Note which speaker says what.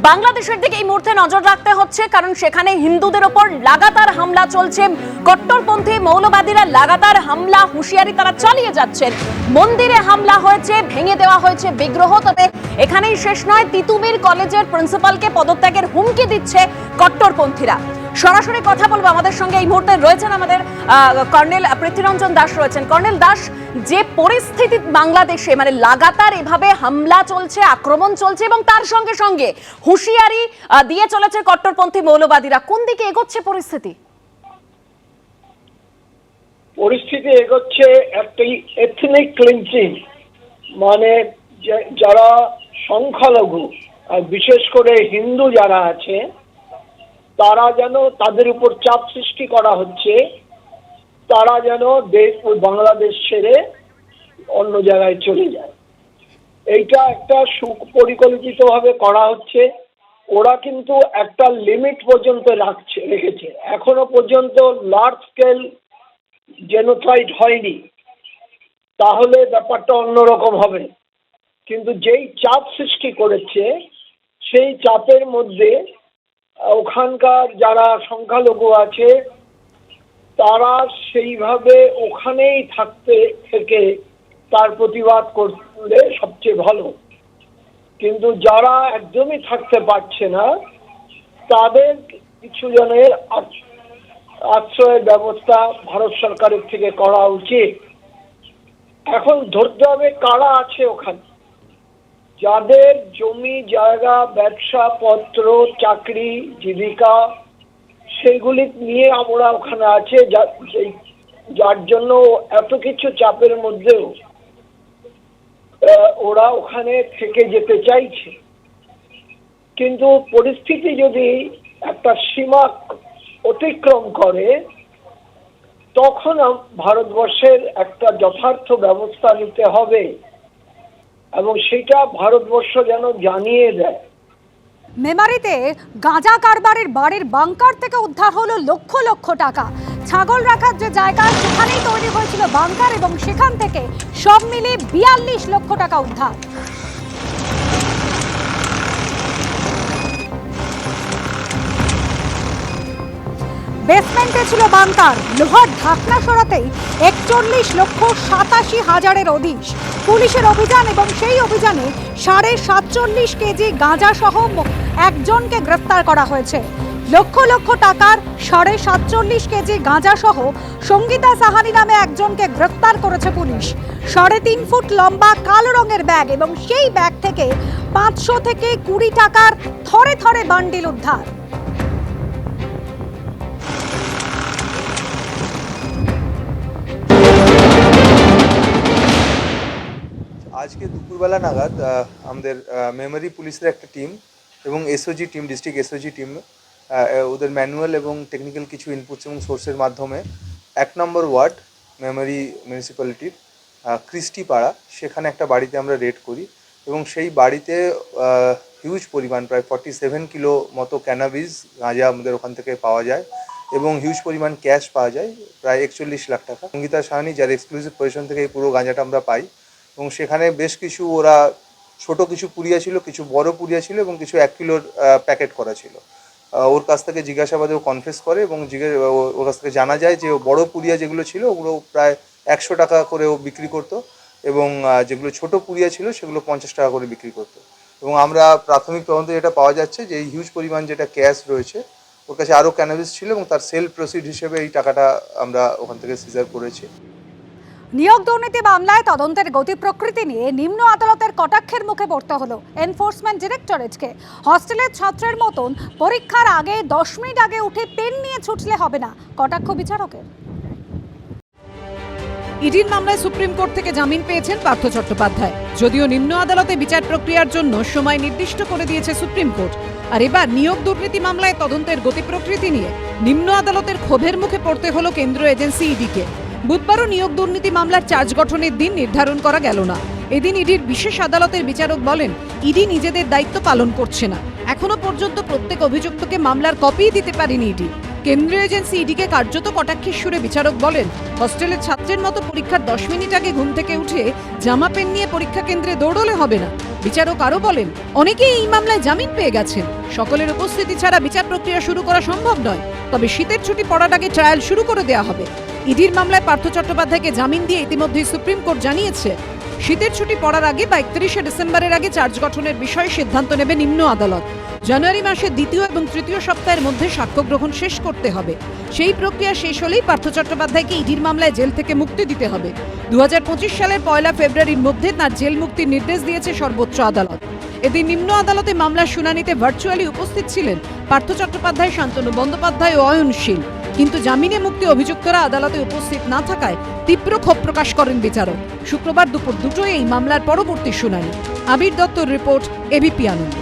Speaker 1: বাংলাদেশের দিকে এই মুহূর্তে নজর রাখতে হচ্ছে, কারণ সেখানে হিন্দুদের ওপর লাগাতার হামলা চলছে। কট্টরপন্থী মৌলবাদীরা লাগাতার হামলা হুঁশিয়ারি তারা চালিয়ে যাচ্ছেন। মন্দিরে হামলা হয়েছে, ভেঙে দেওয়া হয়েছে বিগ্রহ। তবে এখানেই শেষ নয়, তিতুমির কলেজের প্রিন্সিপালকে পদত্যাগের হুমকি দিচ্ছে কট্টরপন্থীরা। সরাসরি কথা বলবো, আমাদের সঙ্গে এই মুহূর্তে রয়েছেন আমাদের কর্নেল পৃথ্বীরঞ্জন দাস রয়েছেন। কর্নেল দাস, যে পরিস্থিতি বাংলাদেশে মানে লাগাতার এভাবে হামলা চলছে, আক্রমণ চলছে এবং তার সঙ্গে সঙ্গে হুঁশিয়ারি দিয়ে চলেছে কট্টরপন্থী মৌলবাদীরা, কোন দিকে এগোচ্ছে পরিস্থিতি?
Speaker 2: পরিস্থিতি এগোচ্ছে একটি এথনিক ক্লিনজিং, মানে যারা সংখ্যালঘু বিশেষ করে হিন্দু যারা আছে তারা যেন, তাদের উপর চাপ সৃষ্টি করা হচ্ছে, তারা যেন বাংলাদেশ ছেড়ে অন্য জায়গায় চলে যায়। এইটা একটা সুপরিকল্পিতভাবে করা হচ্ছে। ওরা কিন্তু একটা লিমিট পর্যন্ত রেখেছে। এখনো পর্যন্ত লার্জ স্কেল জেনোসাইড হয়নি, তাহলে ব্যাপারটা অন্যরকম হবে। কিন্তু যেই চাপ সৃষ্টি করেছে, সেই চাপের মধ্যে ওখানকার যারা সংখ্যালঘু আছে তারা সেইভাবে ওখানেই থেকে তার প্রতিবাদ করলে সবচেয়ে ভালো। কিন্তু যারা একদমই থাকতে পারছে না, তাদের কিছু জনের আশ্রয়ের ব্যবস্থা ভারত সরকারের থেকে করা উচিত। এখন ধরতে হবে কারা আছে ওখানে, যাদের জমি জায়গা, ব্যবসা পত্র, চাকরি, জীবিকা সেগুলি নিয়ে আমরা ওখানে আছে, যার জন্য এত কিছু চাপের মধ্যেও ওরা ওখানে থেকে যেতে চাইছে। কিন্তু পরিস্থিতি যদি একটা সীমা অতিক্রম করে, তখন ভারতবর্ষের একটা যথার্থ ব্যবস্থা নিতে হবে এবং সেটা ভারতবর্ষ যেন জানিয়ে দেয়।
Speaker 3: মেমারিতে গাঁজা কারবারের বাড়ির বাংকার থেকে উদ্ধার হলো লক্ষ লক্ষ টাকা। ছাগল রাখার যে জায়গা, সেখানেই তৈরি হয়েছিল বাংকার এবং সেখান থেকে সব মিলে 42 লক্ষ টাকা উদ্ধার। বেসমেন্টে ছিল বাংকার, লোহার ঢাকনা সরাতেই 41,87,000 অধিক। পুলিশের অভিযান এবং সেই অভিযানে 47.5 কেজি গাঁজা সহ একজনকে গ্রেফতার করা হয়েছে। লক্ষ লক্ষ টাকার 47.5 কেজি গাঁজা সহ সঙ্গীতা সাহানি নামে একজনকে গ্রেফতার করেছে পুলিশ। 3.5 ফুট লম্বা কালো রঙের ব্যাগ এবং সেই ব্যাগ থেকে 500 থেকে 20 টাকার থরে থরে বান্ডিল উদ্ধার।
Speaker 4: আজকে দুপুরবেলা নাগাদ আমাদের মেমরি পুলিশের একটা টিম এবং SOG team, district SOG team, ওদের ম্যানুয়াল এবং টেকনিক্যাল কিছু ইনপুটস এবং সোর্সের মাধ্যমে 1 নম্বর ওয়ার্ড মেমরি মিউনিসিপ্যালিটির ক্রিস্টি পাড়া, সেখানে একটা বাড়িতে আমরা রেড করি এবং সেই বাড়িতে হিউজ পরিমাণ প্রায় 47 কিলো মতো ক্যানাবিস গাঁজা আমাদের ওখান থেকে পাওয়া যায় এবং হিউজ পরিমাণ ক্যাশ পাওয়া যায়, প্রায় 41 লাখ টাকা। সঙ্গীতা সাহানি, যার এক্সক্লুসিভ পজিশন থেকে এই পুরো গাঁজাটা আমরা পাই এবং সেখানে বেশ কিছু ওরা ছোট কিছু পুড়িয়া ছিল, কিছু বড় পুড়িয়া ছিল এবং কিছু 1 কিলোর প্যাকেট করা ছিল। ওর কাছ থেকে জিজ্ঞাসাবাদে ও কনফেস করে এবং ওর কাছ থেকে জানা যায় যে বড় পুড়িয়া যেগুলো ছিল ওগুলো প্রায় 100 টাকা করে ও বিক্রি করতো এবং যেগুলো ছোট পুড়িয়া ছিল সেগুলো 50 টাকা করে বিক্রি করতো। এবং আমরা প্রাথমিক তদন্তে যেটা পাওয়া যাচ্ছে যে এই হিউজ পরিমাণ যেটা ক্যাশ রয়েছে, ওর কাছে আরও ক্যানাবিস ছিল এবং তার সেল প্রসিড হিসেবে এই টাকাটা আমরা ওখান থেকে সিজার করেছি।
Speaker 3: নিয়োগ দুর্নীতি মামলায় তদন্তের গতি প্রকৃতি নিয়ে নিম্ন আদালতের কটাক্ষের মুখে পড়তে হলো এনফোর্সমেন্ট ডিরেক্টরেটকে। হস্টেলের ছাত্রের মতন পরীক্ষার আগে 10 মিনিট আগে উঠে পেন নিয়ে ছুটলে হবে না, কটাক্ষ বিচারকের।
Speaker 5: ইডির মামলায় সুপ্রিম কোর্ট থেকে জামিন পেয়েছেন পার্থ চট্টোপাধ্যায়। যদিও নিম্ন আদালতে বিচার প্রক্রিয়ার জন্য সময় নির্দিষ্ট করে দিয়েছে সুপ্রিম কোর্ট, আর এবার নিয়োগ দুর্নীতি মামলায় তদন্তের গতি প্রকৃতি নিয়ে নিম্ন আদালতের ক্ষোভের মুখে পড়তে হলো কেন্দ্রীয় এজেন্সি ইডিকে। বুধবারও নিয়োগ দুর্নীতি মামলার চার্জ গঠনের দিন নির্ধারণ করা গেল না। এদিন ইডির বিশেষ আদালতের বিচারক বলেন, ইডি নিজেদের দায়িত্ব পালন করছে না। এখনো পর্যন্ত প্রত্যেক অভিযুক্তকে মামলার কপি দিতে পারেনি ইডি। কেন্দ্রীয় এজেন্সি ইডিকে কার্যত কটাক্ষের সুরে বিচারক বলেন, হস্টেলের ছাত্রের মতো পরীক্ষার 10 মিনিট আগে ঘুম থেকে উঠে জামা পেন নিয়ে পরীক্ষা কেন্দ্রে দৌড়লে হবে না। বিচারক আরও বলেন, অনেকেই এই মামলায় জামিন পেয়ে গেছেন। সকলের উপস্থিতি ছাড়া বিচার প্রক্রিয়া শুরু করা সম্ভব নয়, তবে শীতের ছুটি পড়ার আগে ট্রায়াল শুরু করে দেওয়া হবে। ইডির মামলায় পার্থ চট্টোপাধ্যায়কে জামিন দিয়ে ইতিমধ্যেই সুপ্রিম কোর্ট জানিয়েছে, শীতের ছুটি পড়ার আগে বা 31শে ডিসেম্বরের আগে চার্জ গঠনের বিষয়ে সিদ্ধান্ত নেবে নিম্ন আদালত। জানুয়ারি মাসের দ্বিতীয় এবং তৃতীয় সপ্তাহের মধ্যে সাক্ষ্য গ্রহণ শেষ করতে হবে। সেই প্রক্রিয়া শেষ হলেই পার্থ চট্টোপাধ্যায়কে ইডির মামলায় জেল থেকে মুক্তি দিতে হবে। 2025 সালের 1 ফেব্রুয়ারির মধ্যে তার জেল মুক্তির নির্দেশ দিয়েছে সর্বোচ্চ আদালত। এদিন নিম্ন আদালতে মামলার শুনানিতে ভার্চুয়ালি উপস্থিত ছিলেন পার্থ চট্টোপাধ্যায়, শান্তনু বন্দ্যোপাধ্যায় ও অয়নশীল। কিন্তু জামিনে মুক্তি অভিযুক্তরা আদালতে উপস্থিত না থাকায় তীব্র ক্ষোভ প্রকাশ করেন বিচারক। শুক্রবার দুপুর 2টোয় এই মামলার পরবর্তী শুনানি। আবির দত্তর রিপোর্ট, এবিপি আনন্দ।